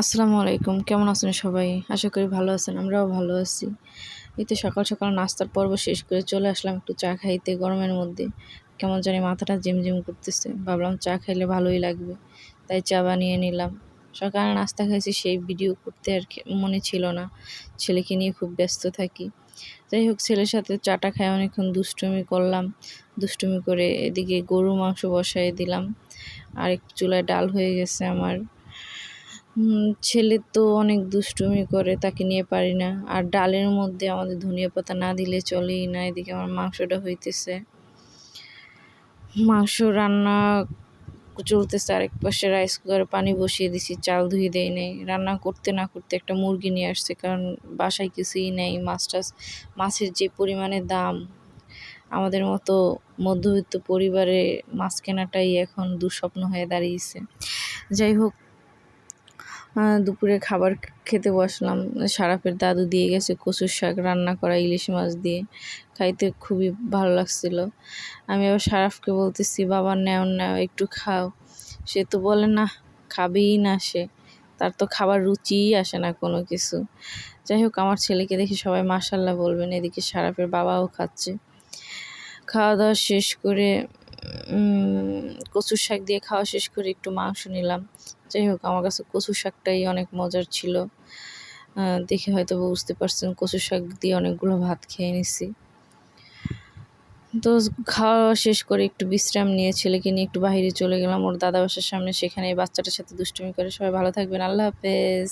আসসালামু আলাইকুম। কেমন আছেন সবাই? আশা করি ভালো আছেন। আমরাও ভালো আছি। এই তো সকাল, সকাল নাস্তার পর্ব শেষ করে চলে আসলাম একটু চা খাইতে গরমের মধ্যে। কেমন জানি মাথাটা ঝিমঝিম করতেছে। ভাবলাম চা খাইলে ভালোই লাগবে। তাই চা বানিয়ে নিলাম। সকালে নাস্তা খাইছি সেই ভিডিও করতে আর মনে ছিল না। ছেলেকে নিয়ে খুব ব্যস্ত থাকি। যাই হোক ছেলের সাথে চাটা খাই অনেকক্ষণ দুষ্টুমি করলাম। দুষ্টুমি করে এদিকে গরুর মাংস বসায় দিলাম। আর একটু চুলায় ডাল হয়ে গেছে আমার। ছেলে তো অনেক দুষ্টুমি করে, তাকে নিয়ে পারি না। আর ডালের মধ্যে আমাদের ধনিয়া পাতা না দিলে চলেই না। এদিকে আমার মাংসটা হইতেছে, মাংস রান্না চলতেছে। আরেক পাশে রাইস কুকারে পানি বসিয়ে দিছি, চাল ধুয়ে দেই নেই। রান্না করতে না করতে একটা মুরগি নিয়ে আসছে, কারণ বাসায় কিছুই নেই। মাছের যে পরিমাণে দাম, আমাদের মতো মধ্যবিত্ত পরিবারে মাছ কেনাটাই এখন দুঃস্বপ্ন হয়ে দাঁড়িয়েছে। যাই হোক, দুপুরে খাবার খেতে বসলাম। শারাফের দাদু দিয়ে গেছে কচুর শাক রান্না করা ইলিশ মাছ দিয়ে। খাইতে খুবই ভালো লাগছিল। আমি আবার শারাফকে বলতেছি, বাবা নেও নেও একটু খাও। সে তো বলে না, খাবেই না সে। তার তো খাবার রুচিই আসে না কোনো কিছু। যাই হোক, আমার ছেলেকে দেখে সবাই মাশাল্লাহ বলবেন। এদিকে শারাফের বাবাও খাচ্ছে। খাওয়া দাওয়া শেষ করে কচুর শাক দিয়ে খাওয়া শেষ করে একটু মাংস নিলাম। যাই হোক, আমার কাছে কচুর শাকটাই অনেক মজার ছিল। দেখে হয়তো বুঝতে পারছেন, কচুর শাক দিয়ে অনেকগুলো ভাত খেয়ে নিছি। তো খাওয়া শেষ করে একটু বিশ্রাম নিয়ে ছেলেকে নিয়ে একটু বাইরে চলে গেলাম ওর দাদা বাসার সামনে। সেখানে বাচ্চাটার সাথে দুষ্টুমি করে। সবাই ভালো থাকবেন। আল্লাহ হাফেজ।